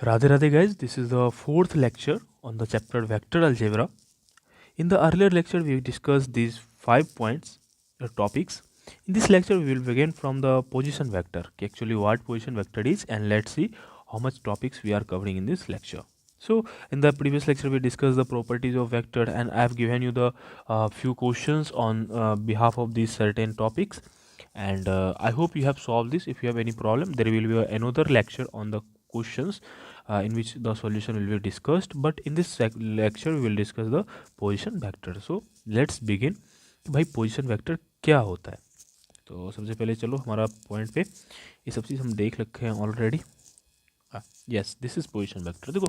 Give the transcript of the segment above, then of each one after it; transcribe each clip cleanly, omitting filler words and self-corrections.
Radhe Radhe guys, this is the fourth lecture on the chapter vector algebra. In the earlier lecture we discussed these 5 points topics. In this lecture we will begin from the position vector, actually what position vector is, and let's see how much topics we are covering in this lecture. So in the previous lecture we discussed the properties of vector, and I have given you the few questions on behalf of these certain topics, and I hope you have solved this. If you have any problem, there will be another lecture on the questions in which the solution will be discussed, but in this lecture we will discuss the position vector. So let's begin कि भाई position vector क्या होता है. तो सबसे पहले चलो हमारा पॉइंट पे ये सब चीज़ हम देख रखे हैं already. Yes, this is position vector. देखो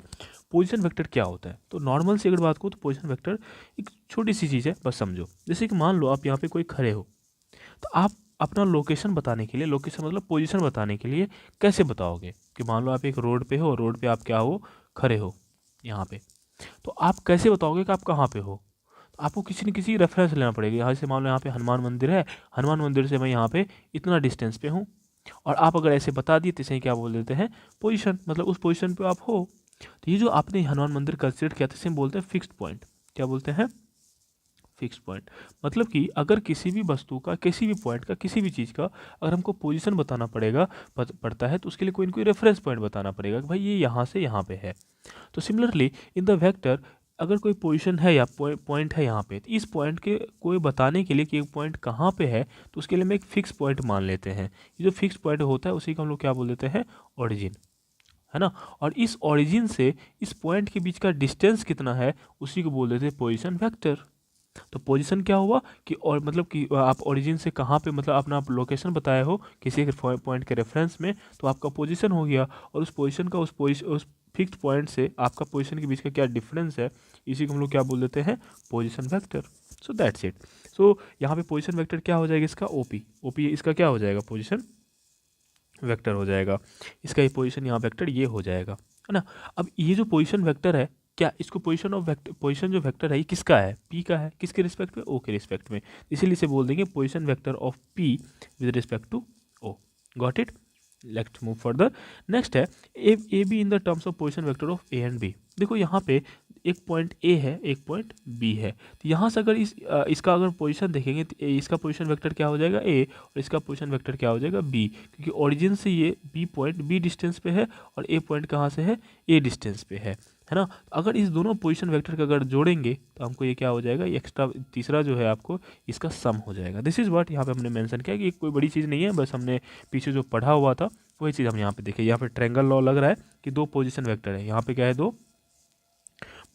पोजिशन वेक्टर क्या होता है. तो नॉर्मल से अगर बात करो तो पोजिशन वेक्टर एक छोटी सी चीज़ है, बस समझो. जैसे कि मान लो आप यहाँ पे कोई खड़े हो, तो आप अपना लोकेशन बताने के लिए, लोकेशन मतलब पोजीशन बताने के लिए कैसे बताओगे कि मान लो आप एक रोड पे हो, रोड पे आप क्या हो, खड़े हो यहाँ पे, तो आप कैसे बताओगे कि आप कहाँ पे हो. तो आपको किसी न किसी रेफरेंस लेना पड़ेगा. यहाँ से मान लो यहाँ पे हनुमान मंदिर है, हनुमान मंदिर से मैं यहाँ पे इतना डिस्टेंस पे हूँ, और आप अगर ऐसे बता दिए तो इसे क्या बोल देते हैं, पोजीशन, मतलब उस पोजीशन पे आप हो. तो ये जो आपने हनुमान मंदिर कंसिडर किया था इसे बोलते हैं फिक्स्ड पॉइंट. क्या बोलते हैं, फिक्स पॉइंट. मतलब कि अगर किसी भी वस्तु का, किसी भी पॉइंट का, किसी भी चीज़ का अगर हमको पोजीशन बताना पड़ता है, तो उसके लिए कोई ना कोई रेफरेंस पॉइंट बताना पड़ेगा कि भाई ये यहाँ से यहाँ पे है. तो सिमिलरली इन द वेक्टर अगर कोई पोजीशन है या पॉइंट है यहाँ पे, तो इस पॉइंट के कोई बताने के लिए कि एक पॉइंट कहाँ पे है, तो उसके लिए हम एक फिक्स पॉइंट मान लेते हैं. ये जो फिक्स पॉइंट होता है उसी को हम लोग क्या बोल देते हैं, ओरिजिन, है ना. और इस ओरिजिन से इस पॉइंट के बीच का डिस्टेंस कितना है उसी को बोल देते हैं पोजीशन वेक्टर. तो पोजीशन क्या हुआ कि, और मतलब कि आप ओरिजिन से कहाँ पे, मतलब अपना आप लोकेशन बताए हो किसी एक पॉइंट के रेफरेंस में, तो आपका पोजीशन हो गया. और उस पोजीशन का उस फिक्स्ड पॉइंट से आपका पोजीशन के बीच का क्या डिफरेंस है, इसी को हम लोग क्या बोल देते हैं, position vector. So that's it. So यहाँ पे पोजीशन वेक्टर क्या हो जाएगा, इसका ओपी इसका क्या हो जाएगा, पोजीशन वेक्टर हो जाएगा. इसका ये पोजीशन यहाँ वेक्टर ये हो जाएगा, है ना. अब ये जो पोजीशन वेक्टर है, क्या इसको पोजीशन ऑफ वेक्टर, पोजीशन जो वेक्टर है ये किसका है, पी का है. किसके रिस्पेक्ट में, ओ के रिस्पेक्ट में. इसीलिए इसे बोल देंगे position vector of P with respect to O. Got it. Let's move further. Next है A B in the terms of position vector of A and B. देखो यहाँ पे एक पॉइंट ए है, एक पॉइंट बी है. तो यहाँ से अगर इसका अगर पोजीशन देखेंगे तो इसका पोजीशन वेक्टर क्या हो जाएगा, ए, और इसका पोजीशन वेक्टर क्या हो जाएगा, बी. क्योंकि ओरिजिन से ये बी पॉइंट बी डिस्टेंस पे है और ए पॉइंट कहाँ से है, ए डिस्टेंस पे है ना. अगर इस दोनों पोजीशन वेक्टर का अगर जोड़ेंगे तो हमको ये क्या हो जाएगा, ये एक्स्ट्रा तीसरा जो है आपको इसका सम हो जाएगा. दिस इज़ व्हाट यहाँ पे हमने मेंशन किया कि ये कोई बड़ी चीज़ नहीं है, बस हमने पीछे जो पढ़ा हुआ था वही चीज़ हम यहाँ पे देखें. यहाँ पे ट्रायंगल लॉ लग रहा है कि दो पोजीशन वेक्टर है. यहाँ पे क्या है, दो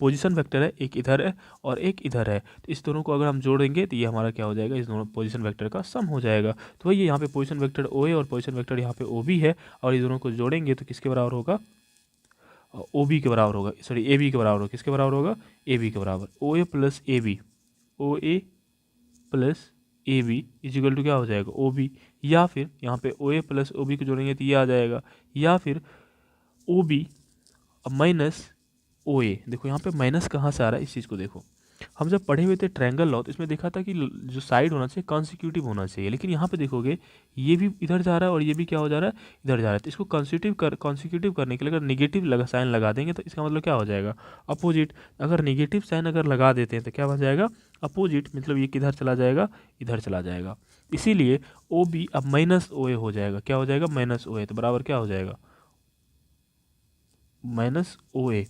पोजीशन वेक्टर है, एक इधर है और एक इधर है. तो इस दोनों को अगर हम जोड़ेंगे तो ये हमारा क्या हो जाएगा, इस दोनों पोजीशन वेक्टर का सम हो जाएगा. तो वही यहाँ पे पोजीशन वेक्टर ओ है और पोजीशन वेक्टर यहाँ पे ओ बी है, और इस दोनों को जोड़ेंगे तो किसके बराबर होगा, ओ बी के बराबर होगा, सॉरी ए बी के बराबर होगा. किसके बराबर होगा, ए बी के बराबर. O A plus A B, O A plus A B is equal to क्या हो जाएगा, ओ बी. या फिर यहाँ पे ओ ए प्लस ओ बी को जोड़ेंगे तो ये आ जाएगा, या फिर ओ बी माइनस ओ ए. देखो यहाँ पे माइनस कहाँ से आ रहा है, इस चीज़ को देखो. हम जब पढ़े हुए थे ट्रायंगल लॉ तो इसमें देखा था कि जो साइड होना चाहिए कॉन्सिक्यूटिव होना चाहिए, लेकिन यहाँ पे देखोगे ये भी इधर जा रहा है और ये भी क्या हो जा रहा है, इधर जा रहा है. तो इसको कॉन्सिक्यूटिव करने के लिए अगर निगेटिव साइन लगा देंगे तो इसका मतलब क्या हो जाएगा, अपोजिट. अगर निगेटिव साइन अगर लगा देते हैं तो क्या बन जाएगा, अपोजिट. मतलब ये किधर चला जाएगा, इधर चला जाएगा. इसीलिए ओ बी अब माइनस ओ ए हो जाएगा. क्या हो जाएगा, माइनस ओ ए. तो बराबर क्या हो जाएगा, माइनस ओ ए.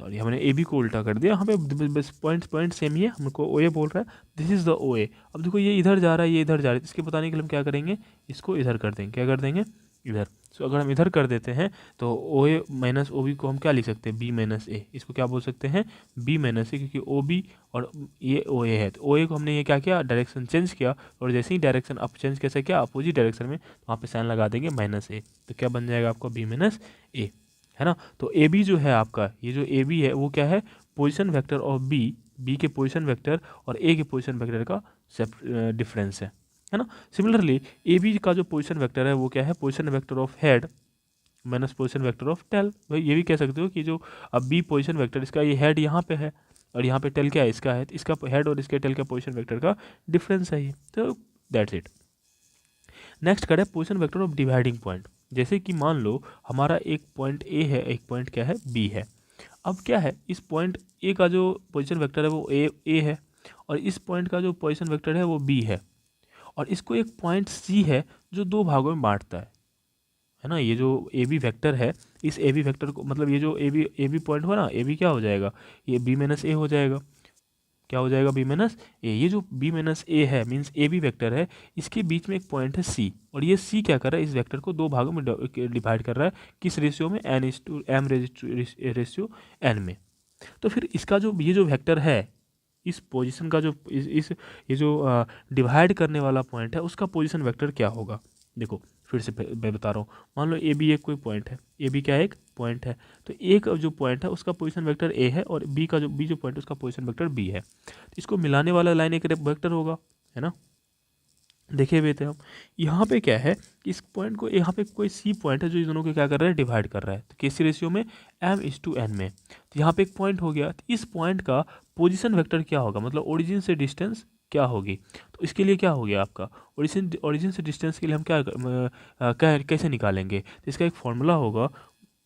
सॉरी हमने ए बी को उल्टा कर दिया. यहाँ पे बस पॉइंट सेम ही है. हमको ओ ए बोल रहा है, दिस इज़ द ओ ए. अब देखो ये इधर जा रहा है, ये इधर जा रहा है. इसके बताने के लिए हम क्या करेंगे, इसको इधर कर देंगे. क्या कर देंगे, इधर. सो अगर हम इधर कर देते हैं तो ओ ए माइनस ओ बी को हम क्या लिख सकते हैं, बी माइनस ए. इसको क्या बोल सकते हैं, बी माइनस ए, क्योंकि ओ बी और ये ओ ए है. तो ओ ए को हमने ये क्या किया, डायरेक्शन चेंज किया, और जैसे ही डायरेक्शन अप चेंज कैसे किया, अपोजिट डायरेक्शन में, तो वहाँ पे साइन लगा देंगे माइनस ए. तो क्या बन जाएगा आपका, बी माइनस ए, है ना. तो ए बी जो है आपका, ये जो ए बी है वो क्या है, position vector of B, B के पोजीशन वेक्टर और ए के पोजीशन वेक्टर का डिफरेंस है ना. सिमिलरली ए बी का जो पोजीशन वेक्टर है वो क्या है, position vector of head minus position vector of tail. भाई ये भी कह सकते हो कि जो अब बी पोजीशन वेक्टर, इसका ये हेड यहाँ पे है और यहाँ पे टेल क्या है, इसका है. तो इसका हेड और इसके टेल का पोजीशन वेक्टर का डिफरेंस है ये. तो दैट्स इट. नेक्स्ट करें position vector of dividing point. जैसे कि मान लो हमारा एक पॉइंट ए है, एक पॉइंट क्या है बी है। अब क्या है, इस पॉइंट ए का जो पोजीशन वेक्टर है वो ए है, और इस पॉइंट का जो पोजीशन वेक्टर है वो बी है, और इसको एक पॉइंट सी है जो दो भागों में बांटता है ना। ये जो ए बी वैक्टर है, इस ए बी वैक्टर को मतलब ये जो ए बी पॉइंट हो ना, ए बी क्या हो जाएगा, ये बी माइनस ए हो जाएगा। क्या हो जाएगा, बी माइनस ए। ये जो बी माइनस ए है मीन्स ए बी वैक्टर है, इसके बीच में एक पॉइंट है सी, और ये सी क्या कर रहा है, इस वेक्टर को दो भागों में डिवाइड कर रहा है। किस रेशियो में, N is to M ratio N में। तो फिर इसका जो ये जो वेक्टर है, इस पोजीशन का जो इस ये जो डिवाइड करने वाला पॉइंट है उसका पोजीशन वेक्टर क्या होगा। देखो फिर से मैं बता रहा हूँ, मान लो ए बी एक कोई पॉइंट है, ए बी क्या है, एक पॉइंट है, तो एक जो पॉइंट है उसका पोजीशन वेक्टर ए है, और बी का जो पॉइंट है उसका पोजीशन वेक्टर बी है। तो इसको मिलाने वाला लाइन एक वेक्टर होगा, है ना। देखे हुए थे हम। यहाँ पे क्या है, इस पॉइंट को, यहाँ पे कोई सी पॉइंट है जो इस दोनों को क्या कर रहा है, डिवाइड कर रहा है, तो किस रेशियो में, एम इज टू एन में। तो यहाँ पे एक पॉइंट हो गया, तो इस पॉइंट का पोजीशन वेक्टर क्या होगा, मतलब ओरिजिन से डिस्टेंस क्या होगी। तो इसके लिए क्या हो गया आपका, ओरिजिन से डिस्टेंस के लिए हम कैसे निकालेंगे। तो इसका एक फॉर्मूला होगा,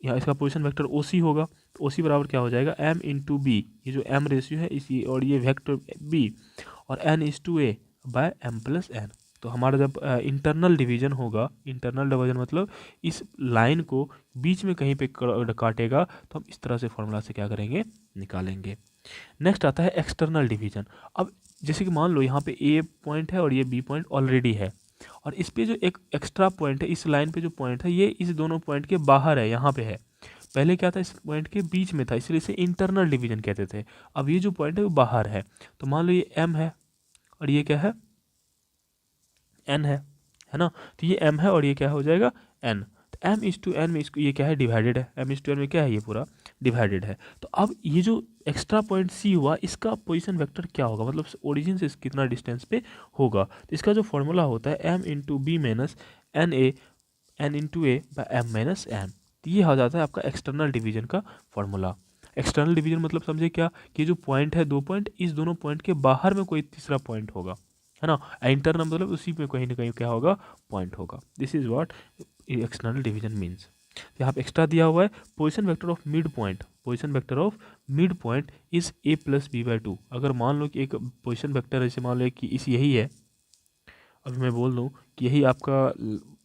यहाँ इसका पोजीशन वेक्टर ओ सी होगा। तो ओ सी बराबर क्या हो जाएगा, एम इंटू बी, ये जो एम रेशियो है इसी, और ये वेक्टर बी, और N is to A by M plus N. तो हमारा जब इंटरनल डिवीजन होगा, इंटरनल डिवीजन मतलब इस लाइन को बीच में कहीं पे काटेगा, तो हम इस तरह से फॉर्मूला से क्या करेंगे, निकालेंगे। नेक्स्ट आता है एक्सटर्नल डिवीजन। अब जैसे कि मान लो यहाँ पे ए पॉइंट है और ये बी पॉइंट ऑलरेडी है, और इस पे जो एक एक्स्ट्रा पॉइंट है, इस लाइन पे जो पॉइंट है ये इस दोनों पॉइंट के बाहर है, यहाँ पे है। पहले क्या था, इस पॉइंट के बीच में था, इसलिए इसे इंटरनल डिवीजन कहते थे। अब ये जो पॉइंट है वो बाहर है, तो मान लो ये एम है और ये क्या है, एन है ना। तो ये एम है और ये क्या हो जाएगा, एन। तो एम इज टू एन में इसको ये क्या है, डिवाइडेड है, एम इज टू एन में क्या है, ये पूरा डिवाइडेड है। तो अब ये जो एक्स्ट्रा पॉइंट सी हुआ, इसका पोजीशन वेक्टर क्या होगा, मतलब ओरिजिन से कितना डिस्टेंस पे होगा। तो इसका जो फॉर्मूला होता है M into B minus N into A by M minus N. तो ये हो जाता है आपका एक्सटर्नल डिवीजन का फॉर्मूला। एक्सटर्नल डिवीजन मतलब समझे क्या, कि जो पॉइंट है, दो पॉइंट, इस दोनों पॉइंट के बाहर में कोई तीसरा पॉइंट होगा, है ना। इंटरनल मतलब उसी में कहीं ना कहीं क्या होगा, पॉइंट होगा। This is what external division means. यहाँ पे एक्स्ट्रा दिया हुआ है, position vector of mid point, position vector of mid point is A plus B by two. अगर मान लो कि एक पोजीशन वेक्टर जैसे मान लो कि इस यही है, अभी मैं बोल दूँ कि यही आपका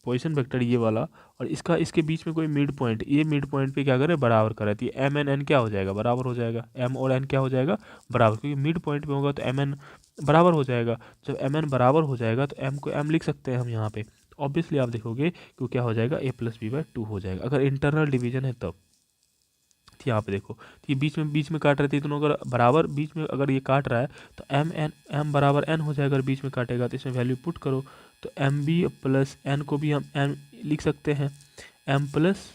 पोजीशन वेक्टर ये वाला, और इसका इसके बीच में कोई मिड पॉइंट, ये मिड पॉइंट पे क्या करे, बराबर कर रहती है, एम एन एन क्या हो जाएगा, बराबर हो जाएगा, एम और एन क्या हो जाएगा, बराबर, क्योंकि मिड पॉइंट पे होगा तो एम एन बराबर हो जाएगा। जब एम एन बराबर हो जाएगा तो एम को एम लिख सकते हैं हम यहाँ पे। ऑब्वियसली आप देखोगे कि क्या हो जाएगा, ए प्लस बी बाई टू हो जाएगा, अगर इंटरनल डिवीजन है तब। यहाँ पे देखो, तो ये बीच में काट रहे थे दोनों, अगर बराबर बीच में अगर ये काट रहा है तो एम बराबर एन हो जाएगा, अगर बीच में काटेगा तो इसमें वैल्यू पुट करो, तो एम बी प्लस एन को भी हम एम लिख सकते हैं, एम प्लस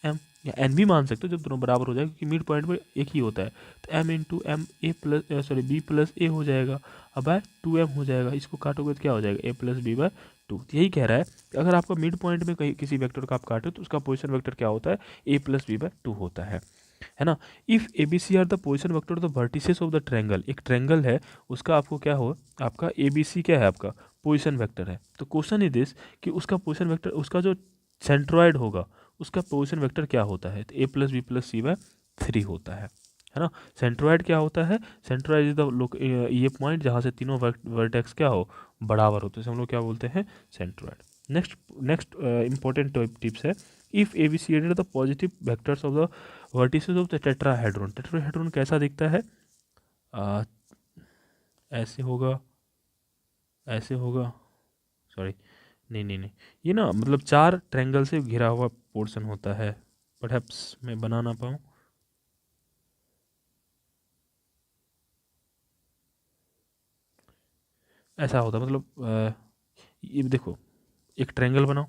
एम, या एन भी मान सकते हो जब दोनों बराबर हो जाएगा, क्योंकि मिड पॉइंट में एक ही होता है। तो M into M A plus B plus A हो जाएगा, अब बाय टू एम हो जाएगा, इसको काटोगे तो क्या हो जाएगा, ए प्लस बी बाय टू। यही कह रहा है कि अगर आपका मिड पॉइंट में कहीं किसी वेक्टर का आप काटो तो उसका पोजीशन वेक्टर क्या होता है, A plus B by two होता है ना। If A B C are the position vector of the vertices of the triangle, एक ट्रैंगल है उसका आपको क्या हो, आपका ए बी सी क्या है, आपका पोजिशन वेक्टर है। तो क्वेश्चन इज दिस कि उसका पोजिशन वेक्टर, उसका जो सेंट्रॉइड होगा उसका पोजिशन वेक्टर क्या होता है, तो A plus B plus C by three होता है ना। सेंट्रॉइड क्या होता है, सेंट्रॉइड इज द ये पॉइंट जहाँ से तीनों वर्टेक्स क्या हो, बराबर होते हैं, हम लोग क्या बोलते हैं, सेंट्रॉइड। नेक्स्ट इंपॉर्टेंट टिप्स है, if A B C are the positive vectors of the vertices of the tetrahedron. Tetrahedron कैसा दिखता है, ऐसे होगा, ऐसे होगा, सॉरी नहीं, ये ना मतलब चार ट्रायंगल से घिरा हुआ पोर्शन होता है, परहैप्स मैं बना ना पाऊँ। ऐसा होता मतलब ये देखो, एक ट्रायंगल बनाओ,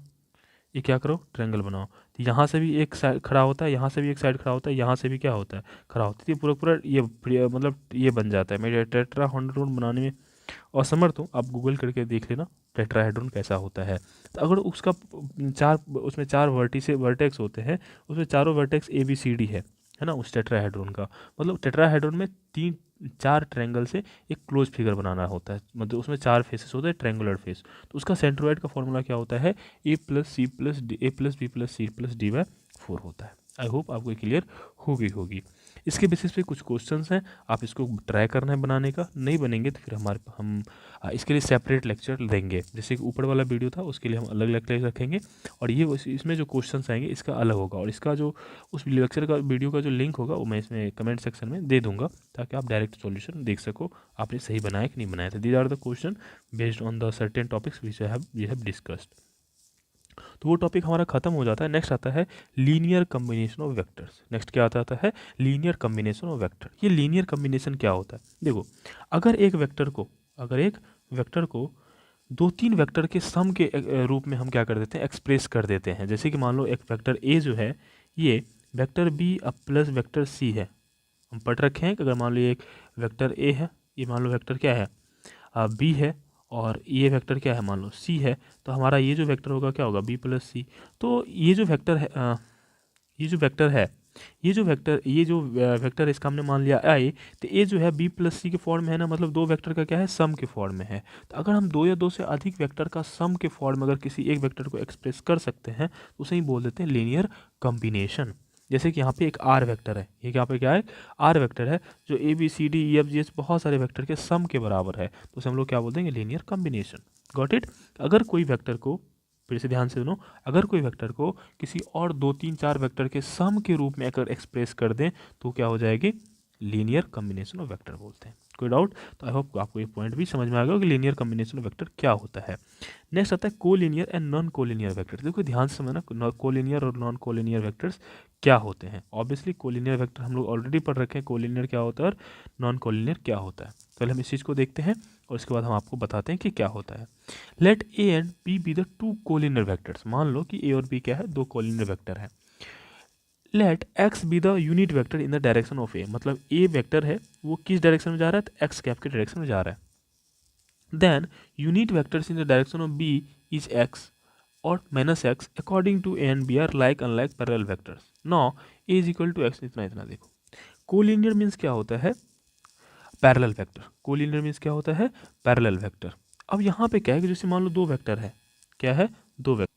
ये क्या करो, ट्रायंगल बनाओ, तो यहाँ से भी एक साइड खड़ा होता है, यहाँ से भी एक साइड खड़ा होता है, यहाँ से भी क्या होता है, खड़ा होता है, तो ये पूरा ये मतलब ये बन जाता है। मेरे टेट्राहेड्रॉन बनाने में असमर्थ हूँ, आप गूगल करके देख लेना टेट्राहेड्रॉन कैसा होता है। तो अगर उसका उसमें चार वर्टेक्स होते हैं, उसमें चारों vertex A B C D है ना, उस टेट्राहेड्रॉन का, मतलब टेट्राहेड्रॉन में चार ट्रायंगल से एक क्लोज फिगर बनाना होता है, मतलब उसमें चार फेसेस होते हैं, ट्रायंगुलर फेस। तो उसका सेंट्रोइड का फॉर्मूला क्या होता है, a plus C plus D, A plus B plus C plus D by 4 होता है। आई होप आपको क्लियर होगी। इसके बेसिस पे कुछ क्वेश्चंस हैं, आप इसको ट्राई करना है बनाने का, नहीं बनेंगे तो फिर हम इसके लिए सेपरेट लेक्चर देंगे। जैसे कि ऊपर वाला वीडियो था उसके लिए हम अलग लेक्चर रखेंगे, और ये इसमें जो क्वेश्चंस आएंगे इसका अलग होगा, और इसका जो उस लेक्चर का वीडियो का जो लिंक होगा वो मैं इसमें कमेंट सेक्शन में दे दूंगा, ताकि आप डायरेक्ट सॉल्यूशन देख सको आपने सही बनाया कि नहीं बनाया था। These are the question based on the certain topics which we have discussed. तो वो टॉपिक हमारा खत्म हो जाता है। नेक्स्ट आता है linear combination of vectors. Next क्या आता है, लीनियर कम्बिनेशन ऑफ वेक्टर। ये लीनियर कम्बिनेशन क्या होता है, देखो अगर एक वेक्टर को दो तीन वेक्टर के सम के रूप में हम क्या कर देते हैं, एक्सप्रेस कर देते हैं। जैसे कि मान लो एक वेक्टर ए जो है ये वेक्टर बी अब प्लस वेक्टर सी है, हम पढ़ रखे हैं कि अगर मान लो ये एक वेक्टर ए है, ये मान लो वेक्टर क्या है बी है, और ये वेक्टर क्या है मान लो सी है, तो हमारा ये जो वेक्टर होगा क्या होगा बी प्लस सी। तो ये जो वेक्टर है ये जो वेक्टर इसका हमने मान लिया आई, तो ये जो है बी प्लस सी के फॉर्म में है ना, मतलब दो वेक्टर का क्या है सम के फॉर्म में है। तो अगर हम दो या दो से अधिक वेक्टर का सम के फॉर्म में अगर किसी एक वेक्टर को एक्सप्रेस कर सकते हैं तो उसे ही बोल देते हैं लीनियर कॉम्बिनेशन। जैसे कि यहाँ पे एक आर वेक्टर है, ये यहाँ पे क्या है आर वेक्टर है, जो A B C D E F G H बहुत सारे वेक्टर के सम के बराबर है, तो उसे हम लोग क्या बोल देंगे लीनियर कॉम्बिनेशन। Got it. अगर कोई वेक्टर को, फिर से ध्यान से सुनो, अगर कोई वेक्टर को किसी और दो तीन चार वेक्टर के सम के रूप में अगर एक्सप्रेस कर दें तो क्या हो जाएगी, लीनियर कॉम्बिनेशन ऑफ वेक्टर बोलते हैं। कोई डाउट? तो आई होप आपको ये पॉइंट भी समझ में आ गया कि लीनियर कॉम्बिनेशन ऑफ वेक्टर क्या होता है। नेक्स्ट आता है collinear and non collinear vector. देखो ध्यान से समझना कोलिनियर और नॉन कोलिनियर वेक्टर्स क्या होते हैं। ऑब्वियसली कोलिनियर वेक्टर हम लोग ऑलरेडी पढ़ रखे हैं, कोलिनियर क्या होता है और नॉन कोलिनियर क्या होता है। पहले हम इस चीज़ को देखते हैं और इसके बाद हम आपको बताते हैं कि क्या होता है। Let A and B be the two collinear vectors. मान लो कि ए और बी क्या है, दो कोलिनियर वेक्टर है। Let X be the unit vector in the direction of A, मतलब ए वेक्टर है वो किस डायरेक्शन में जा रहा है, तो एक्स कैप के डायरेक्शन में जा रहा है। Then unit vectors in the direction of B is X और minus X according to A and B are like unlike parallel vectors. Now A is equal to X, इतना देखो। Collinear means क्या होता है, पैरेलल वेक्टर। कोलिनियर मीन्स क्या होता है, parallel vector. अब यहाँ पे क्या है कि जैसे मान लो दो वेक्टर है, क्या है दो वेक्टर,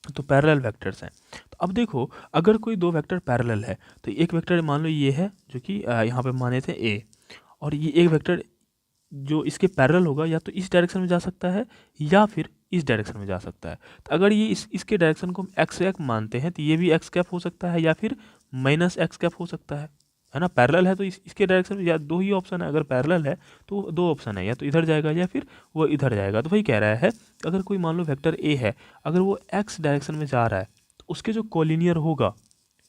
तो पैरेलल वेक्टर्स हैं। तो अब देखो अगर कोई दो वेक्टर पैरेलल है तो एक वेक्टर मान लो ये है जो कि यहाँ पे माने थे ए, और ये एक वेक्टर जो इसके पैरेलल होगा या तो इस डायरेक्शन में जा सकता है या फिर इस डायरेक्शन में जा सकता है। तो अगर ये इसके डायरेक्शन को हम एक्स कैप मानते हैं तो ये भी एक्स कैप हो सकता है या फिर माइनस एक्स कैप हो सकता है ना। पैरेलल है तो इसके डायरेक्शन में या दो ही ऑप्शन है, अगर पैरेलल है तो दो ऑप्शन है, या तो इधर जाएगा या फिर वो इधर जाएगा। तो वही कह रहा है अगर कोई मान लो वेक्टर ए है, अगर वो एक्स डायरेक्शन में जा रहा है तो उसके जो कोलिनियर होगा,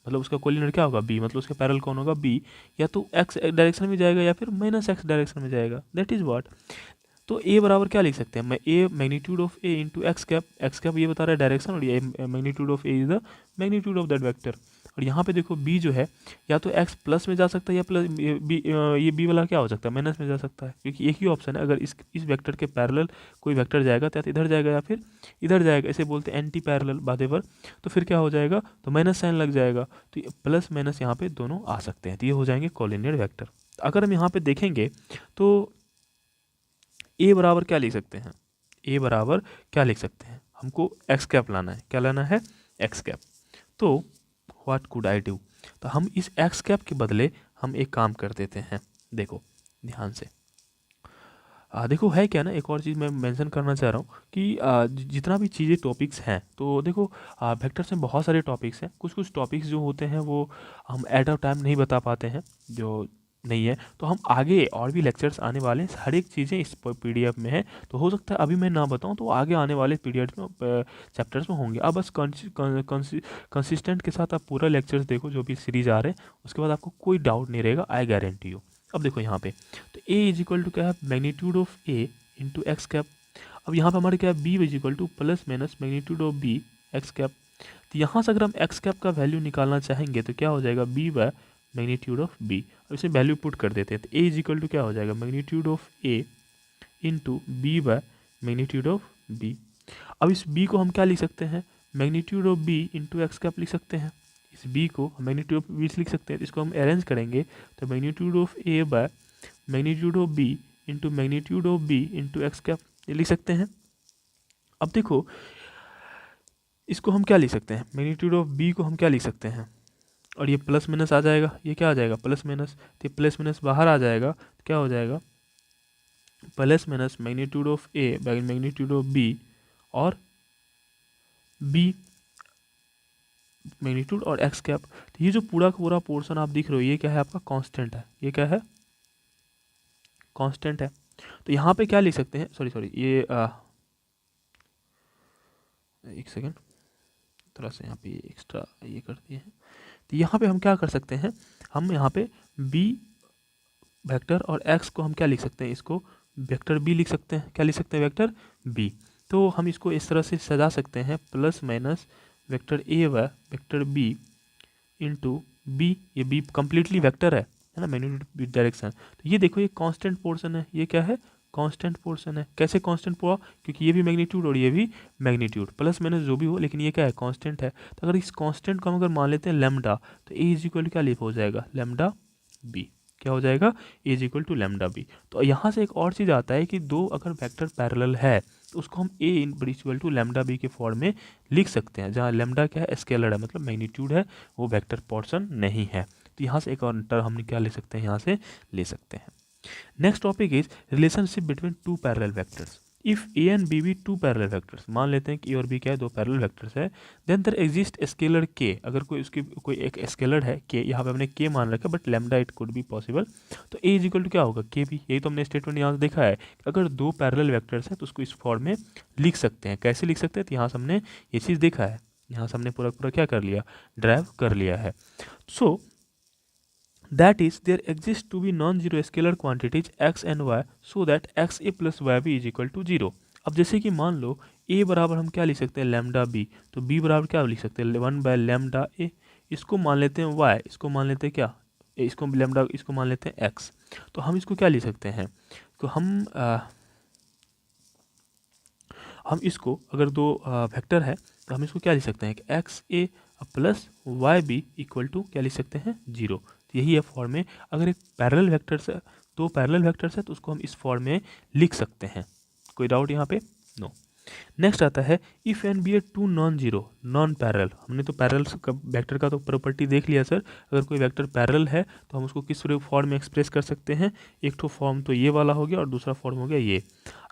मतलब उसका कोलिनियर क्या होगा बी, मतलब उसका पैरेलल कौन होगा बी, या तो एक्स डायरेक्शन में जाएगा या फिर माइनस एक्स डायरेक्शन में जाएगा। That is what. तो ए बराबर क्या लिख सकते हैं, मैं A magnitude of A into X cap ये बता रहा है डायरेक्शन, और ये magnitude of A is the magnitude of that vector. और यहाँ पे देखो बी जो है या तो एक्स प्लस में जा सकता है या प्लस बी, ये बी वाला क्या हो सकता है माइनस में जा सकता है, क्योंकि एक ही ऑप्शन है। अगर इस वेक्टर के पैरेलल कोई वेक्टर जाएगा तो इधर जाएगा या फिर इधर जाएगा, इसे बोलते हैं एंटी पैरेलल बातेवर। तो फिर क्या हो जाएगा, तो माइनस साइन लग जाएगा, तो प्लस माइनस यहाँ पे दोनों आ सकते हैं, तो ये हो जाएंगे कोलिनियर वेक्टर। अगर हम यहाँ पे देखेंगे तो ए बराबर क्या लिख सकते हैं, ए बराबर क्या लिख सकते हैं, हमको एक्स कैप लाना है, क्या लाना है एक्स कैप। तो व्हाट कुड आई डू, तो हम इस एक्स कैप के बदले हम एक काम कर देते हैं। देखो ध्यान से देखो है क्या ना, एक और चीज़ मैं मेंशन करना चाह रहा हूँ कि जितना भी चीज़ें टॉपिक्स हैं, तो देखो वेक्टर्स में बहुत सारे टॉपिक्स हैं। कुछ टॉपिक्स जो होते हैं वो हम एट अ टाइम नहीं बता पाते हैं, जो नहीं है तो हम आगे और भी लेक्चर्स आने वाले हैं, हर एक चीज़ें इस पीडीएफ में है। तो हो सकता है अभी मैं ना बताऊं तो आगे आने वाले पीडीएफ में चैप्टर्स में होंगे। अब बस कंसिस्टेंट के साथ आप पूरा लेक्चर्स देखो जो भी सीरीज आ रहे हैं, उसके बाद आपको कोई डाउट नहीं रहेगा, आई गारंटी यू। अब देखो यहाँ पे तो a इज इक्वल टू क्या है magnitude of a into X cap. अब यहाँ पे हमारे क्या है b is equal two plus minus magnitude of b x cap. तो यहाँ से अगर हम एक्स कैप का वैल्यू निकालना चाहेंगे तो क्या हो जाएगा b bye magnitude of b। अब इसे वैल्यू पुट कर देते हैं, तो a इज इक्वल टू क्या हो जाएगा magnitude of a into b bye magnitude of b। अब इस b को हम क्या लिख सकते हैं, magnitude of b into X cap लिख सकते हैं। इस b को मैग्नीट्यूड ऑफ b लिख सकते हैं। इसको हम अरेंज करेंगे तो magnitude of a by magnitude of B into magnitude of B into X cap, ये लिख सकते हैं। अब देखो इसको हम क्या लिख सकते हैं, मैग्नीट्यूड ऑफ बी को हम क्या लिख सकते हैं, और ये प्लस माइनस आ जाएगा, ये क्या आ जाएगा प्लस माइनस, तो प्लस माइनस बाहर आ जाएगा, तो क्या हो जाएगा plus minus magnitude of A by magnitude of B, और बी मैग्नीट्यूड और एक्स कैप। तो ये जो पूरा का पूरा पोर्शन आप दिख रहे हो ये क्या है आपका कांस्टेंट है, ये क्या है कांस्टेंट है। तो यहाँ पे क्या लिख सकते हैं, सॉरी ये एक सेकेंड, थोड़ा सा यहाँ पे एक्स्ट्रा ये कर दिए हैं। तो यहाँ पे हम क्या कर सकते हैं, हम यहाँ पे b वेक्टर और x को हम क्या लिख सकते हैं, इसको वेक्टर b लिख सकते हैं, क्या लिख सकते हैं वेक्टर b। तो हम इसको इस तरह से सजा सकते हैं प्लस माइनस वेक्टर a व वेक्टर b इंटू b, ये b कम्प्लीटली वेक्टर है ना, मैग्नीट्यूड विद डायरेक्शन। तो ये देखो ये कांस्टेंट पोर्शन है, ये क्या है कांस्टेंट पोर्शन है। कैसे कांस्टेंट हुआ, क्योंकि ये भी मैग्नीट्यूड और ये भी मैग्नीट्यूड, प्लस माइनस जो भी हो लेकिन ये क्या है कांस्टेंट है। तो अगर इस कांस्टेंट को हम अगर मान लेते हैं लैम्डा, तो ए इज इक्वल टू क्या लिख हो जाएगा लैम्डा बी, क्या हो जाएगा A is equal to lambda B. तो यहाँ से एक और चीज़ आता है कि दो अगर वेक्टर पैरेलल है तो उसको हम ए इक्वल टू लैम्डा बी के फॉर्म में लिख सकते हैं, जहाँ लैम्डा क्या है स्केलर है, मतलब मैग्नीट्यूड है, वो वेक्टर पोर्शन नहीं है। तो यहाँ से एक और टर्म हमने क्या ले सकते हैं, यहाँ से ले सकते हैं। Next topic is relationship between two parallel vectors. If A and B two parallel vectors, मान लेते हैं कि ए और बी क्या है दो पैरेलल वेक्टर्स है, देन देयर एग्जिस्ट स्केलर के, अगर कोई उसकी कोई एक स्केलर है के, यहाँ पे हमने के मान रखा but lambda it could be possible, तो ए इज इक्वल टू क्या होगा के बी। यही तो हमने स्टेटमेंट यहाँ से देखा है, अगर दो पैरेलल वेक्टर्स हैं तो उसको इस फॉर्म में लिख सकते हैं। कैसे लिख सकते हैं, तो यहाँ से हमने ये चीज़ देखा है, यहाँ से हमने पूरा पूरा क्या कर लिया ड्राइव कर लिया है। सो that is there exists to be non-zero scalar quantities x and y so that xa plus yb is equal to 0। अब जैसे कि मान लो a बराबर हम क्या लिख सकते हैं लैम्डा b, तो b बराबर क्या लिख सकते हैं 1 बाय लैम्डा a, इसको मान लेते हैं y, इसको मान लेते हैं क्या इसको लैम्डा, इसको मान लेते हैं x। तो हम इसको क्या लिख सकते हैं, तो हम इसको अगर दो वेक्टर है तो हम इसको क्या लिख सकते हैं कि X A plus Y B equal to क्या लिख सकते हैं 0। तो यही है फॉर्म में, अगर एक पैरेलल वेक्टर से दो पैरेलल वेक्टर्स है तो उसको हम इस फॉर्म में लिख सकते हैं। कोई डाउट यहाँ पे, नो। नेक्स्ट आता है if and B A two non zero non parallel. हमने तो पैरेलल वेक्टर का तो प्रॉपर्टी देख लिया सर, अगर कोई वेक्टर पैरेलल है तो हम उसको किस फॉर्म में एक्सप्रेस कर सकते हैं, एक तो फॉर्म तो ये वाला हो गया और दूसरा फॉर्म हो गया ये।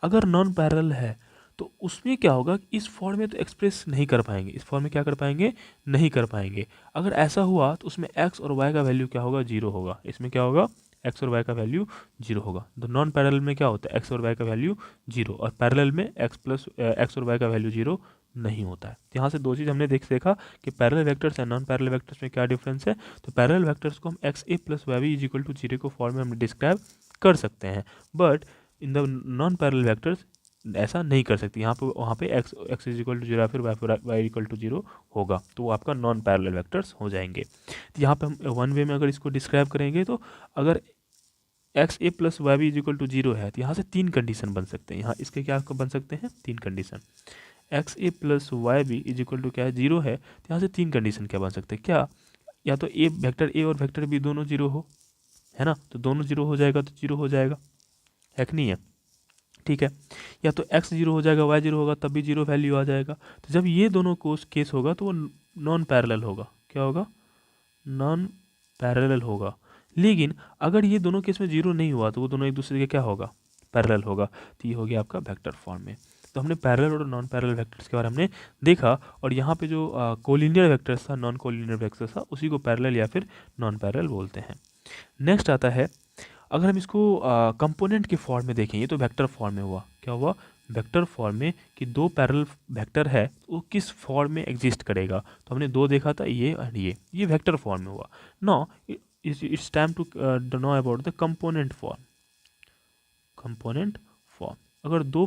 अगर नॉन पैरेलल है तो उसमें क्या होगा, इस फॉर्म में तो एक्सप्रेस नहीं कर पाएंगे, इस फॉर्म में क्या कर पाएंगे नहीं कर पाएंगे। अगर ऐसा हुआ तो उसमें एक्स और वाई का वैल्यू क्या होगा 0 होगा, इसमें क्या होगा एक्स और वाई का वैल्यू 0 होगा। तो नॉन पैरेलल में क्या होता है एक्स और वाई का वैल्यू 0, और पैरेलल में एक्स और वाई का वैल्यू 0 नहीं होता है। तो यहाँ से दो चीज़ हमने देखा कि parallel vectors and non parallel vectors में क्या डिफरेंस है। तो पैरेलल वेक्टर्स को हम X A plus Y B is equal to 0 को फॉर्म में हम डिस्क्राइब कर सकते हैं, but in the non parallel vectors ऐसा नहीं कर सकती। यहाँ पे वहाँ पे एक्स इज इक्वल टू 0 फिर वाई इक्वल टू 0 होगा, तो वो आपका नॉन पैरेलल वेक्टर्स हो जाएंगे। तो यहाँ पे हम वन वे में अगर इसको डिस्क्राइब करेंगे तो अगर X A plus Y B is equal to 0 है तो यहाँ से 3 कंडीशन बन सकते हैं। यहाँ इसके क्या बन सकते हैं 3 condition, X A plus Y B is equal to क्या है 0 है, तो यहाँ से 3 कंडीशन क्या बन सकते हैं, क्या या तो ए वेक्टर ए और वेक्टर बी दोनों 0 हो, है ना, तो दोनों 0 हो जाएगा तो 0 हो जाएगा, है कि नहीं है, ठीक है। या तो x 0 हो जाएगा y 0 होगा तब भी 0 वैल्यू आ जाएगा। तो जब ये दोनों केस होगा तो वो नॉन पैरेलल होगा, क्या होगा नॉन पैरेलल होगा। लेकिन अगर ये दोनों केस में 0 नहीं हुआ तो वो दोनों एक दूसरे के क्या होगा पैरेलल होगा। तो ये हो गया आपका वेक्टर फॉर्म में। तो हमने पैरेलल और नॉन पैरेलल वेक्टर्स के बारे में हमने देखा, और यहाँ पे जो कोलिनियर वेक्टर्स था नॉन कोलिनियर वेक्टर्स था उसी को पैरेलल या फिर नॉन पैरेलल बोलते हैं। नेक्स्ट आता है अगर हम इसको कंपोनेंट के फॉर्म में देखें, ये तो वेक्टर फॉर्म में हुआ, क्या हुआ वेक्टर फॉर्म में कि दो पैरेलल वेक्टर है वो किस फॉर्म में एग्जिस्ट करेगा। तो हमने दो देखा था ये एंड ये वेक्टर फॉर्म में हुआ। Now it's time to know about the component form. Component form, अगर दो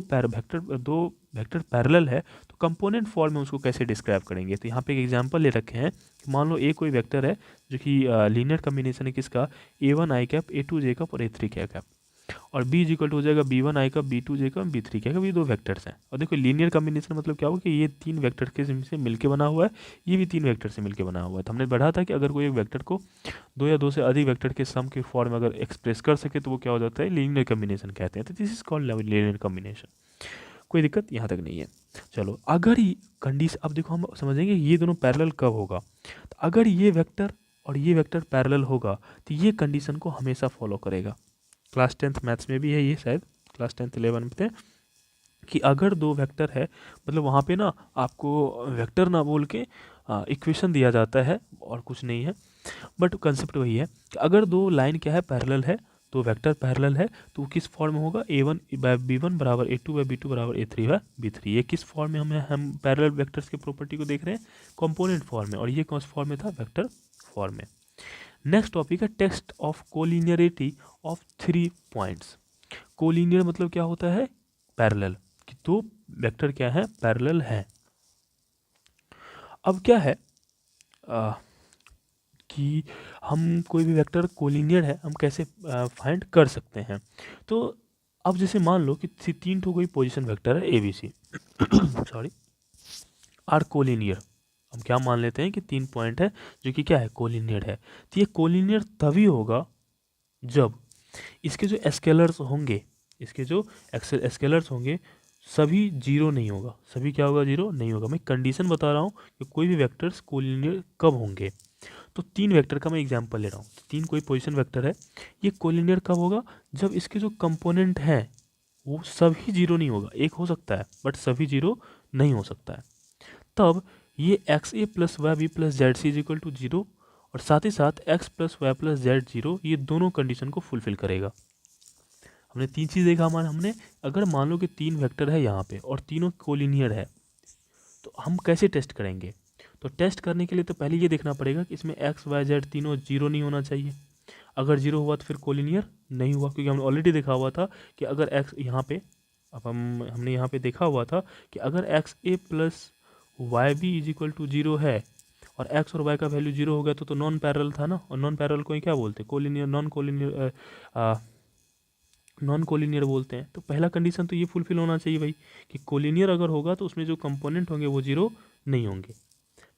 वेक्टर पैरेलल है तो कंपोनेंट फॉर्म में उसको कैसे डिस्क्राइब करेंगे। तो यहाँ पे एक एग्जांपल ले रखे हैं कि मान लो ए कोई वेक्टर है जो कि लीनियर कम्बिनेशन है किसका A1 i cap A2 j cap और A3 k कैप। और b इज इक्वल टू हो जाएगा b1 का b2 का b3 का, ये दो वेक्टर्स हैं। और देखो लीनियर कॉम्बिनेशन मतलब क्या होगा कि ये तीन वेक्टर के से मिलके बना हुआ है, ये भी तीन वेक्टर से मिलके बना हुआ है। तो हमने पढ़ा था कि अगर कोई एक वेक्टर को दो या दो से अधिक वेक्टर के सम के फॉर्म में अगर एक्सप्रेस कर सके तो वो क्या हो जाता है, लीनियर कॉम्बिनेशन कहते हैं। तो this is called linear combination. कोई दिक्कत यहाँ तक नहीं है। चलो अगर ये कंडीशन, अब देखो हम समझेंगे ये दोनों पैरेलल कब होगा। तो अगर ये वेक्टर और ये वेक्टर पैरेलल होगा तो ये कंडीशन को हमेशा फॉलो करेगा। क्लास 10th मैथ्स में भी है ये, शायद क्लास 10th 11 में थे कि अगर दो वेक्टर है, मतलब वहाँ पे ना आपको वेक्टर ना बोल के इक्वेशन दिया जाता है और कुछ नहीं है, बट कंसेप्ट वही है कि अगर दो लाइन क्या है, पैरेलल है, तो वेक्टर पैरेलल है, तो वो किस फॉर्म में होगा, a1 बाय b1 बराबर a2 बाय b2 बराबर a3 बाय b3। ये किस फॉर्म में हम पैरेलल वेक्टर्स के प्रॉपर्टी को देख रहे हैं, कंपोनेंट फॉर्म में, और ये कौन सा फॉर्म में था, वेक्टर फॉर्म में। नेक्स्ट टॉपिक है test of collinearity of 3 points. Collinear मतलब क्या होता है, पैरेलल, कि दो वेक्टर क्या है, पैरेलल है। अब क्या है कि हम कोई भी वेक्टर कोलिनियर है हम कैसे फाइंड कर सकते हैं। तो अब जैसे मान लो कि तीन ठो कोई पोजीशन वेक्टर है A B C sorry are collinear. हम क्या मान लेते हैं कि तीन पॉइंट है जो कि क्या है, कोलिनियर है। तो ये कोलिनियर तभी होगा जब इसके जो स्केलर्स होंगे, इसके जो स्केलर्स होंगे सभी जीरो नहीं होगा। सभी क्या होगा, जीरो नहीं होगा। मैं कंडीशन बता रहा हूँ कि कोई भी वेक्टर्स कोलिनियर कब होंगे। तो तीन वेक्टर का मैं एग्जांपल ले रहा हूँ। तीन कोई पोजीशन वेक्टर है, ये कोलिनियर कब होगा, जब इसके जो कंपोनेंट हैं वो सभी जीरो नहीं होगा। एक हो सकता है बट सभी जीरो नहीं हो सकता है। तब ये X A plus Y B plus Z C is equal to zero, और साथ ही साथ X plus Y plus Z zero, ये दोनों कंडीशन को फुलफिल करेगा। हमने तीन चीज़ देखा। हमने अगर मान लो कि तीन वेक्टर है यहाँ पे और तीनों कोलिनियर है, तो हम कैसे टेस्ट करेंगे। तो टेस्ट करने के लिए तो पहले ये देखना पड़ेगा कि इसमें एक्स वाई जेड तीनों जीरो नहीं होना चाहिए। अगर जीरो हुआ तो फिर कोलिनियर नहीं हुआ, क्योंकि हमने ऑलरेडी देखा हुआ था कि अगर एक्स यहाँ पे, अब हमने यहाँ पे देखा हुआ था कि अगर X A plus Y B is equal to zero है और एक्स और वाई का वैल्यू जीरो हो गया तो नॉन पैरेलल था ना। और नॉन पैरेलल को ही क्या बोलते हैं, कोलिनियर, नॉन कोलिनियर बोलते हैं। तो पहला कंडीशन तो ये फुलफिल होना चाहिए भाई कि कोलिनियर अगर होगा तो उसमें जो कंपोनेंट होंगे वो जीरो नहीं होंगे।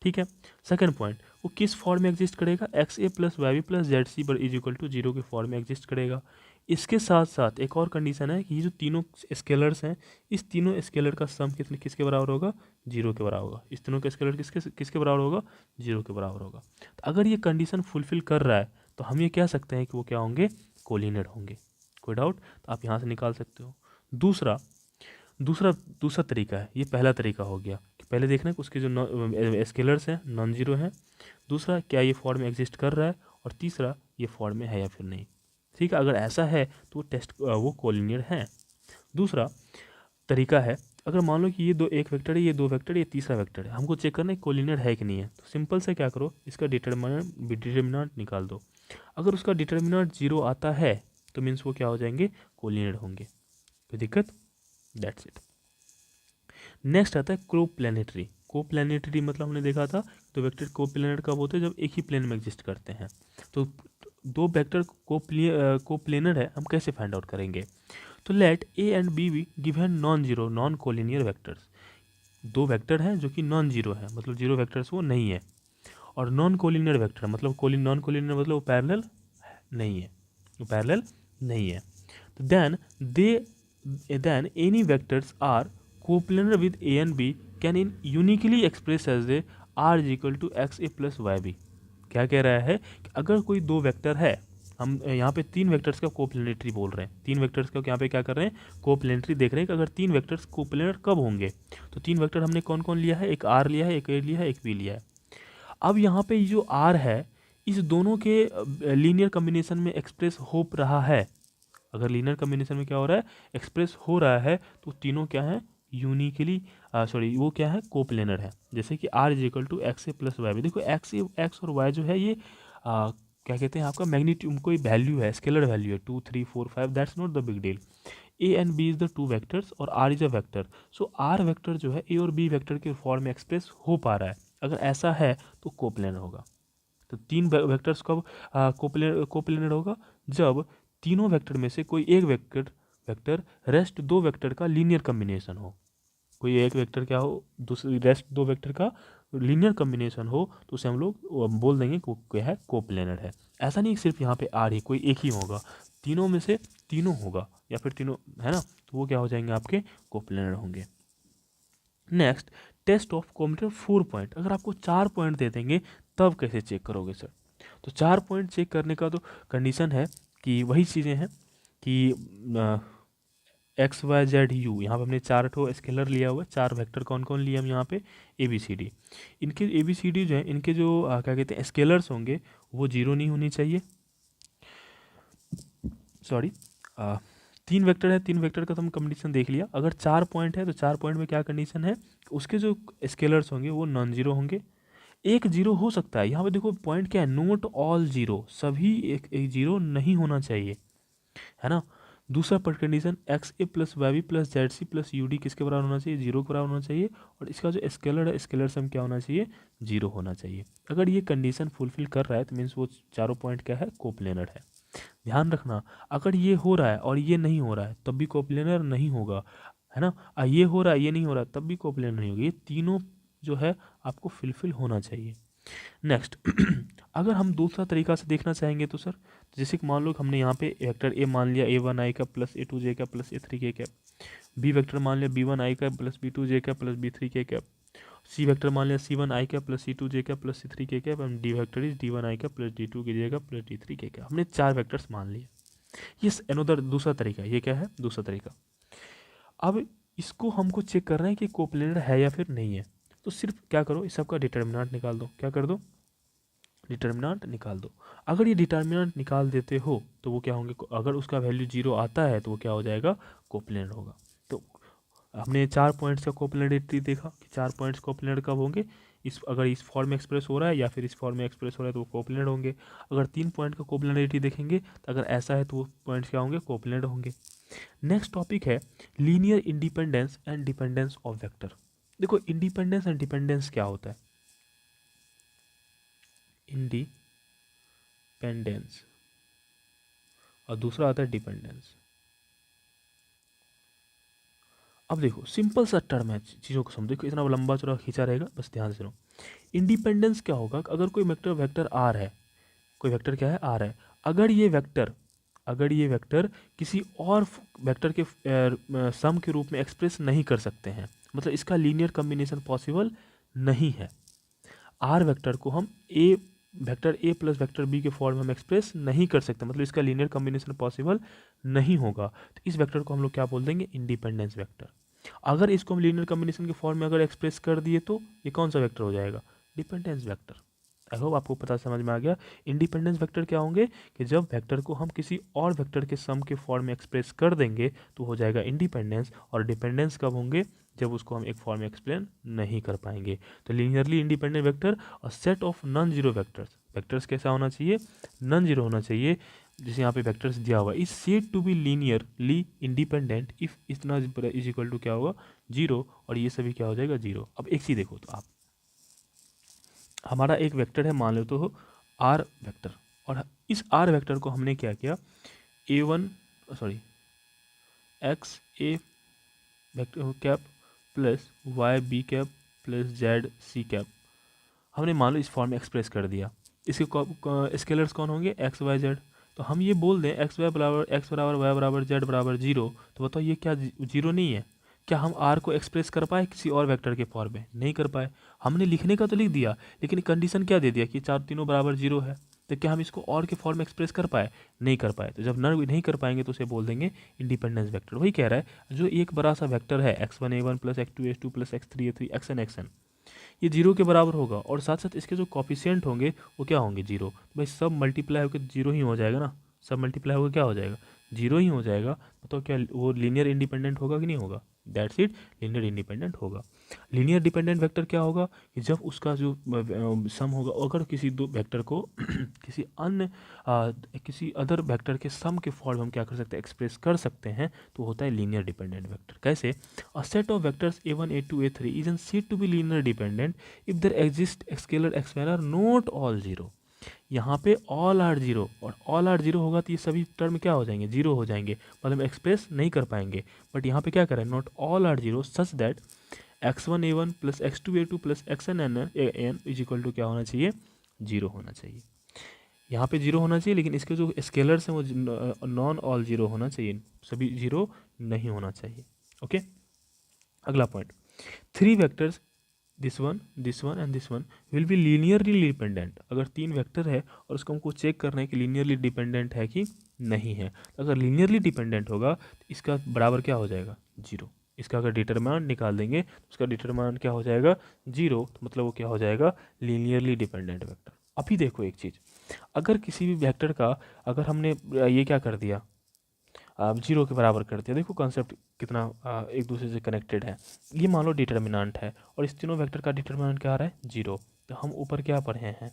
ठीक है। सेकंड पॉइंट, वो किस फॉर्म में एग्जिस्ट करेगा, X A plus Y B plus Z C is equal to zero के फॉर्म में एग्जिस्ट करेगा। इसके साथ साथ एक और कंडीशन है कि ये जो तीनों स्केलर्स हैं, इस तीनों स्केलर का सम किसके बराबर होगा, जीरो के बराबर होगा। इस तीनों का स्केलर किसके बराबर होगा, जीरो के बराबर होगा। तो अगर ये कंडीशन फुलफिल कर रहा है तो हम ये कह सकते हैं कि वो क्या होंगे, कोलिनियर होंगे। कोई डाउट, तो आप यहाँ से निकाल सकते हो। दूसरा दूसरा दूसरा तरीका है, ये पहला तरीका हो गया कि पहले देखना कि उसके जो स्केलर्स हैं नॉन जीरो हैं। दूसरा, क्या ये फॉर्म में एग्जिस्ट कर रहा है, और तीसरा, ये फॉर्म में है या फिर नहीं। ठीक है, अगर ऐसा है तो वो कोलिनियर है। दूसरा तरीका है, अगर मान लो कि ये दो, एक वेक्टर है, ये दो वेक्टर, ये तीसरा वेक्टर है, हमको चेक करना है कोलिनियर है कि नहीं है। तो सिंपल से क्या करो, इसका डिटर्मिनेंट निकाल दो। अगर उसका डिटर्मिनेंट जीरो आता है तो मीन्स वो क्या हो जाएंगे, कोलिनियर होंगे। कोई दिक्कत, दैट्स इट। नेक्स्ट आता है कोप्लेनेटरी। कोप्लेनेटरी मतलब हमने देखा था तो वेक्टर कोप्लेनर कब होते हैं, जब एक ही प्लेन में एग्जिस्ट करते हैं। तो दो वेक्टर कोप्लेनर है, हम कैसे फाइंड आउट करेंगे। तो let A and B be given non zero non collinear vectors. दो वेक्टर हैं जो कि नॉन जीरो है, मतलब जीरो वेक्टर्स वो नहीं है, और नॉन कोलिनियर वेक्टर मतलब नॉन कोलिनियर मतलब वो पैरेलल नहीं है, वो पैरेलल नहीं है। तो then any vectors are coplanar with a and b can in uniquely express as a r is equal to x a plus y b। क्या कह रहा है कि अगर कोई दो वेक्टर है, हम यहाँ पे तीन वेक्टर्स का कोप्लेनेटरी बोल रहे हैं, तीन वेक्टर्स का यहाँ पे क्या कर रहे हैं, कोप्लेनेटरी देख रहे हैं कि अगर तीन वेक्टर्स कोप्लेनर कब होंगे। तो तीन वेक्टर हमने कौन कौन लिया है, एक आर लिया है, एक ए लिया है, एक बी लिया है। अब यहाँ पे जो आर है इस दोनों के लीनियर कम्बिनेशन में एक्सप्रेस हो रहा है। अगर लीनियर कम्बिनेशन में क्या हो रहा है, एक्सप्रेस हो रहा है, तो तीनों क्या है, यूनिकली वो क्या है, कोप्लेनर है। जैसे कि R is equal to X A plus Y. देखो एक्स और वाई जो है ये क्या कहते हैं, आपका मैग्नीट्यूड कोई वैल्यू है, स्केलर वैल्यू है 2 3 4 5, that's not the big deal. A and B is the two vectors और R is a vector. So R vector जो है ए और बी वेक्टर के फॉर्म में एक्सप्रेस हो पा रहा है। अगर ऐसा है तो कोप्लेनर होगा। तो तीन वेक्टर्स कब कोप्लेनर होगा, जब तीनों वेक्टर में से कोई एक वेक्टर रेस्ट दो वेक्टर का लीनियर कम्बिनेशन हो। कोई एक वेक्टर क्या हो, दूसरी रेस्ट दो वेक्टर का लीनियर कम्बिनेशन हो, तो उसे हम लोग बोल देंगे क्या है, कोप्लेनर है। ऐसा नहीं सिर्फ यहाँ पे आर ही कोई एक ही होगा, तीनों में से तीनों होगा या फिर तीनों है ना, तो वो क्या हो जाएंगे आपके कोप्लेनर होंगे। नेक्स्ट, टेस्ट ऑफ कोमिटर 4 पॉइंट। अगर आपको 4 पॉइंट दे देंगे तब कैसे चेक करोगे सर? तो 4 पॉइंट चेक करने का तो कंडीशन है कि वही चीज़ें हैं कि एक्स वाई जेड यू, यहाँ पे हमने 4 ठो स्केलर लिया हुआ है, 4 वेक्टर कौन कौन लिए हम यहाँ पे, ए बी सी डी। इनके ए बी सी डी जो है, इनके जो क्या कहते हैं स्केलर्स होंगे वो जीरो नहीं होनी चाहिए, सॉरी 3 वेक्टर है, 3 वेक्टर का तो हम कंडीशन देख लिया। अगर 4 पॉइंट है तो 4 पॉइंट में क्या कंडीशन है, उसके जो स्केलर्स होंगे वो नॉन जीरो होंगे। एक जीरो हो सकता है, यहाँ पे देखो पॉइंट क्या है, नोट ऑल जीरो, सभी एक जीरो नहीं होना चाहिए, है ना। दूसरा पर condition X A plus Y B plus Z C plus U D किसके बराबर होना चाहिए, जीरो के बराबर होना चाहिए, और इसका जो स्केलर है स्केलर सम क्या होना चाहिए, जीरो होना चाहिए। अगर ये कंडीशन फुलफिल कर रहा है तो मीन्स वो चारों पॉइंट क्या है, कोप्लेनर है। ध्यान रखना, अगर ये हो रहा है और ये नहीं हो रहा है तब भी कोप्लेनर नहीं होगा, है ना। ये हो रहा है ये नहीं हो रहा है तब भी कोप्लेनर नहीं होगा, ये तीनों जो है आपको फुलफिल होना चाहिए। नेक्स्ट अगर हम दूसरा तरीका से देखना चाहेंगे तो सर, जैसे कि मान लो हमने यहाँ पे वेक्टर ए मान लिया a1 i का प्लस a2 j का plus a3 k cap, B vector मान लिया b1 i का प्लस b2 j का plus b3 k cap, C vector मान लिया c1 i का प्लस c2 j का plus c3 k cap, and D vector is d1 i का plus d2 j का प्लस d3 k कैप। हमने 4 vectors मान लिए। ये अनदर दूसरा तरीका, ये क्या है, दूसरा तरीका। अब इसको हमको चेक कर रहे हैं कि कोप्लेनर है या फिर नहीं है, तो सिर्फ क्या करो, इस सबका डिटर्मिनेंट निकाल दो। क्या कर दो, डिटर्मिनेंट निकाल दो। अगर ये डिटर्मिनेंट निकाल देते हो तो वो क्या होंगे, अगर उसका वैल्यू जीरो आता है तो वो क्या हो जाएगा, कोप्लेनर होगा। तो हमने 4 पॉइंट्स का कोप्लेनरिटी देखा कि 4 पॉइंट्स कोप्लेनर कब होंगे, अगर इस फॉर्म में एक्सप्रेस हो रहा है या फिर इस फॉर्म में एक्सप्रेस हो रहा है तो वो कोप्लेनर होंगे। अगर 3 पॉइंट का कोप्लेनरिटी देखेंगे तो अगर ऐसा है तो वो पॉइंट्स क्या होंगे, कोप्लेनर होंगे। नेक्स्ट टॉपिक है linear independence and dependence of vector. देखो इंडिपेंडेंस एंड डिपेंडेंस क्या होता है, इंडिपेंडेंस और दूसरा आता है डिपेंडेंस। अब देखो सिंपल सा टर्म है, चीज़ों को समझो, देखो इतना लंबा चौड़ा खींचा रहेगा, बस ध्यान से सुनो। इंडिपेंडेंस क्या होगा, अगर कोई वेक्टर आर है, कोई वेक्टर क्या है, आर है, अगर ये वेक्टर किसी और वेक्टर के सम के रूप में एक्सप्रेस नहीं कर सकते हैं, मतलब इसका लीनियर कम्बिनेशन पॉसिबल नहीं है। आर वेक्टर को हम vector A plus vector B के फॉर्म में हम एक्सप्रेस नहीं कर सकते, मतलब इसका लीनियर कम्बिनेशन पॉसिबल नहीं होगा, तो इस वेक्टर को हम लोग क्या बोल देंगे, इंडिपेंडेंस वेक्टर। अगर इसको हम लीनियर कम्बिनेशन के फॉर्म में अगर एक्सप्रेस कर दिए तो ये कौन सा वेक्टर हो जाएगा, डिपेंडेंस वेक्टर। आई होप आपको पता समझ में आ गया। इंडिपेंडेंस वेक्टर क्या होंगे कि जब वेक्टर को हम किसी और वेक्टर के सम के फॉर्म में एक्सप्रेस कर देंगे तो हो जाएगा इंडिपेंडेंस, और डिपेंडेंस कब होंगे, जब उसको हम एक फॉर्म में एक्सप्लेन नहीं कर पाएंगे। तो लीनियरली इंडिपेंडेंट वेक्टर और set of non zero vectors, vectors कैसा होना चाहिए, नॉन जीरो होना चाहिए, जैसे यहाँ पे वेक्टर्स दिया हुआ है, is said to be linearly independent if इतना इज इक्वल टू क्या होगा, जीरो, और ये सभी क्या हो जाएगा, जीरो। अब एक चीज़ देखो, तो आप हमारा एक वेक्टर है, मान लो तो आर वेक्टर, और इस आर वेक्टर को हमने क्या किया, X A vector cap plus Y B cap plus Z C cap हमने मान लो इस फॉर्म में एक्सप्रेस कर दिया। इसके स्केलर्स कौन होंगे, एक्स वाई जेड। तो हम ये बोल दें एक्स बराबर वाई बराबर जेड बराबर जीरो, तो बताओ ये क्या जीरो नहीं है? क्या हम आर को एक्सप्रेस कर पाए किसी और वेक्टर के फॉर्म में? नहीं कर पाए। हमने लिखने का तो लिख दिया, लेकिन कंडीशन क्या दे दिया कि चार तीनों बराबर जीरो है, तो क्या हम इसको और के फॉर्म में एक्सप्रेस कर पाए? नहीं कर पाए। तो जब नहीं कर पाएंगे तो उसे बोल देंगे इंडिपेंडेंस वेक्टर। वही कह रहा है, जो एक बड़ा सा वेक्टर है x1 a1 plus x2 a2 plus x3 a3 xn xn, ये जीरो के बराबर होगा, और साथ साथ इसके जो कॉफिशिएंट होंगे वो क्या होंगे, जीरो। भाई सब मल्टीप्लाई होकर जीरो ही हो जाएगा ना, सब मल्टीप्लाई होकर क्या हो जाएगा, जीरो ही हो जाएगा। तो क्या वो लीनियर इंडिपेंडेंट होगा कि नहीं होगा? दैट्स इट, लीनियर इंडिपेंडेंट होगा। लीनियर डिपेंडेंट वेक्टर क्या होगा कि जब उसका जो सम होगा, अगर किसी दो वेक्टर को किसी अदर वेक्टर के सम के फॉर्म हम क्या कर सकते हैं, एक्सप्रेस कर सकते हैं, तो होता है लीनियर डिपेंडेंट वेक्टर। कैसे? A set of vectors a1 a2 a3 is an said to be linear dependent if there exist scalar x are not all zero. यहाँ पे ऑल आर जीरो, और ऑल आर जीरो होगा तो ये सभी term क्या हो जाएंगे, जीरो हो जाएंगे, मतलब एक्सप्रेस नहीं कर पाएंगे। बट यहाँ पे क्या करें, not all are zero such that x1 a1 plus x2 a2 plus xn an is equal to क्या होना चाहिए, जीरो होना चाहिए। यहाँ पे जीरो होना चाहिए, लेकिन इसके जो स्केलर्स हैं वो नॉन ऑल जीरो होना चाहिए, सभी जीरो नहीं होना चाहिए। ओके, अगला point, three vectors this one and this one will be linearly dependent. अगर तीन वेक्टर है और उसको हमको चेक करना है कि लीनियरली डिपेंडेंट है कि नहीं है, तो अगर लीनियरली डिपेंडेंट होगा तो इसका बराबर क्या हो जाएगा, जीरो। इसका अगर डिटरमिनेंट निकाल देंगे तो उसका डिटरमिनेंट क्या हो जाएगा, जीरो, तो मतलब वो क्या हो जाएगा, लीनियरली डिपेंडेंट वेक्टर। अभी देखो एक चीज़, अगर किसी भी वेक्टर का अगर हमने ये क्या कर दिया, जीरो के बराबर कर दिया, देखो कॉन्सेप्ट कितना एक दूसरे से कनेक्टेड है। ये मान लो डिटर्मिनेंट है और इस तीनों वेक्टर का डिटर्मिनेंट क्या आ रहा है, जीरो, तो हम ऊपर क्या पढ़े हैं,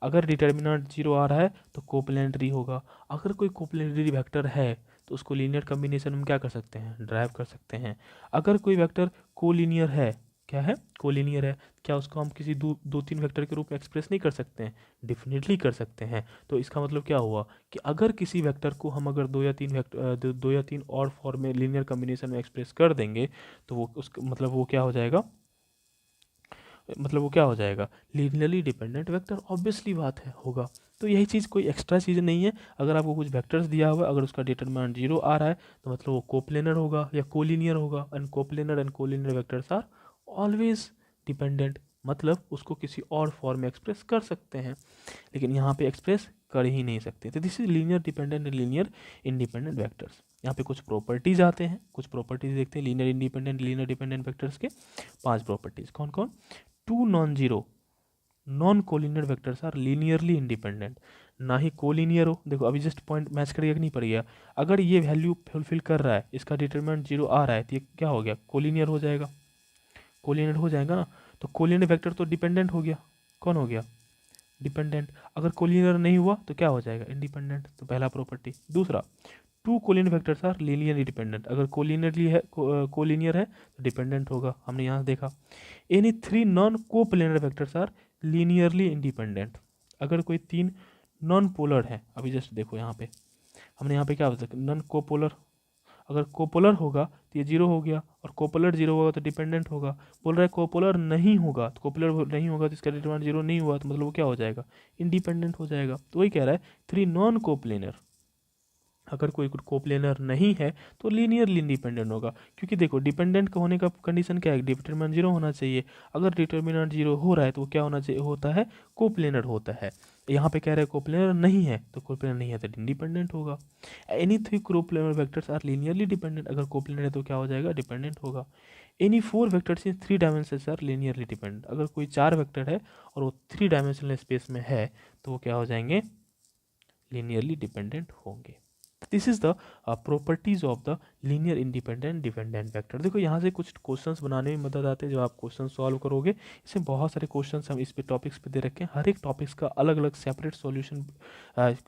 अगर डिटर्मिनेंट जीरो आ रहा है तो कोप्लेनेटरी होगा। अगर कोई कोप्लेनेटरी वेक्टर है तो उसको लीनियर कॉम्बिनेशन में क्या कर सकते हैं, ड्राइव कर सकते हैं। अगर कोई वेक्टर कोलिनियर है, क्या है, कोलिनियर है, क्या उसको हम किसी दो तीन वेक्टर के रूप में एक्सप्रेस नहीं कर सकते हैं, डेफिनेटली कर सकते हैं। तो इसका मतलब क्या हुआ कि अगर किसी वेक्टर को हम अगर दो या तीन और फॉर्म में लीनियर कॉम्बिनेशन में एक्सप्रेस कर देंगे तो वो उसका मतलब वो क्या हो जाएगा, मतलब वो क्या हो जाएगा, लीनियरली डिपेंडेंट वेक्टर, ऑब्वियसली बात है, होगा। तो यही चीज़ कोई एक्स्ट्रा चीज़ नहीं है। अगर आपको कुछ वेक्टर्स दिया हुआ है, अगर उसका डिटरमिनेंट जीरो आ रहा है तो मतलब वो कोप्लेनर होगा या कोलिनियर होगा, and coplanar and collinear vectors are always dependent, मतलब उसको किसी और फॉर्म में एक्सप्रेस कर सकते हैं, लेकिन यहाँ पे एक्सप्रेस कर ही नहीं सकते। तो this is linear dependent and linear independent vectors. यहाँ पे कुछ प्रॉपर्टीज आते हैं, कुछ प्रॉपर्टीज देखते हैं linear independent linear dependent vectors के। 5 प्रॉपर्टीज कौन कौन, two non zero non collinear vectors are linearly independent, ना ही कोलिनियर हो। देखो अभी जस्ट पॉइंट मैच करके नहीं पड़ेगा, अगर ये वैल्यू फुलफिल कर रहा है, इसका डिटरमिनेंट जीरो आ रहा है, तो ये क्या हो गया, कोलिनियर हो जाएगा, कोलिनियर हो जाएगा ना। तो कोलिनियर वेक्टर तो डिपेंडेंट हो गया, कौन हो गया, डिपेंडेंट। अगर कोलिनियर नहीं हुआ तो क्या हो जाएगा, इंडिपेंडेंट। तो पहला प्रॉपर्टी। दूसरा, two collinear vectors are linearly dependent, अगर कोलिनियरली है कोलिनियर है तो डिपेंडेंट होगा, हमने यहाँ देखा। Any three non coplanar vectors are linearly independent, अगर कोई तीन नॉन पोलर है, अभी जस्ट देखो यहाँ पे हमने यहाँ पे क्या बता, नॉन कोपोलर, अगर कोपोलर होगा तो ये जीरो हो गया, और कोपोलर जीरो होगा तो डिपेंडेंट होगा। बोल रहा है कोपोलर नहीं होगा, तो कोपोलर नहीं होगा तो इसका डिटरमिनेंट जीरो नहीं हुआ, तो मतलब वो क्या हो जाएगा, इंडिपेंडेंट हो जाएगा। तो वही कह रहा है, थ्री नॉन कोप्लेनर, अगर कोई कोप्लेनर नहीं है तो लीनियरली इंडिपेंडेंट होगा, क्योंकि देखो डिपेंडेंट का होने का कंडीशन क्या है, डिटरमिनेंट जीरो होना चाहिए। अगर डिटरमिनेंट जीरो हो रहा है तो वो क्या होना चाहिए, होता है कोप्लेनर होता है। यहाँ पे कह रहे हैं कोप्लेनर नहीं है, तो कोप्लेनर नहीं है तो इंडिपेंडेंट होगा। Any three coplanar vectors are linearly dependent, अगर कोप्लेनर है तो क्या हो जाएगा, डिपेंडेंट होगा। Any four vectors in three dimensions are linearly dependent, अगर कोई चार वेक्टर है और वो थ्री डायमेंशनल स्पेस में है तो वो क्या हो जाएंगे, लीनियरली डिपेंडेंट होंगे। This is the properties of the linear independent dependent vector. देखो यहाँ से कुछ क्वेश्चंस बनाने में मदद आते हैं, जो आप क्वेश्चन सॉल्व करोगे, इसमें बहुत सारे क्वेश्चंस हम इस पे टॉपिक्स पे दे रखे हैं, हर एक टॉपिक्स का अलग अलग सेपरेट सॉल्यूशन,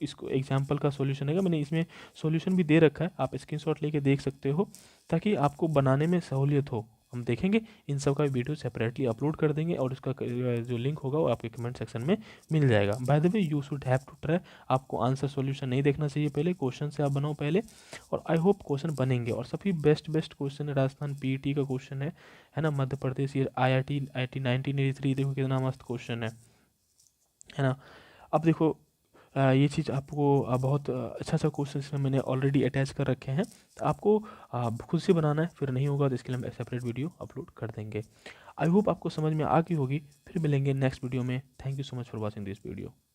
इसको एग्जांपल का सॉल्यूशन है, मैंने इसमें सॉल्यूशन भी दे रखा है, आप स्क्रीनशॉट लेके देख सकते हो ताकि आपको बनाने में सहूलियत हो। हम देखेंगे इन सब का वीडियो सेपरेटली अपलोड कर देंगे, और उसका जो लिंक होगा वो आपके कमेंट सेक्शन में मिल जाएगा। By the way you should have to try, आपको आंसर सॉल्यूशन नहीं देखना चाहिए, पहले क्वेश्चन से आप बनाओ पहले, और आई होप क्वेश्चन बनेंगे। और सभी बेस्ट क्वेश्चन है, राजस्थान पीईटी का क्वेश्चन है ना, मध्य प्रदेश ये IIT 1983, देखो कितना मस्त क्वेश्चन है ना। अब देखो ये चीज़ आपको बहुत अच्छा क्वेश्चन इसमें मैंने ऑलरेडी अटैच कर रखे हैं, तो आपको खुद से बनाना है, फिर नहीं होगा तो इसके लिए हम सेपरेट वीडियो अपलोड कर देंगे। आई होप आपको समझ में आ गई होगी, फिर मिलेंगे नेक्स्ट वीडियो में। Thank you so much for watching this video.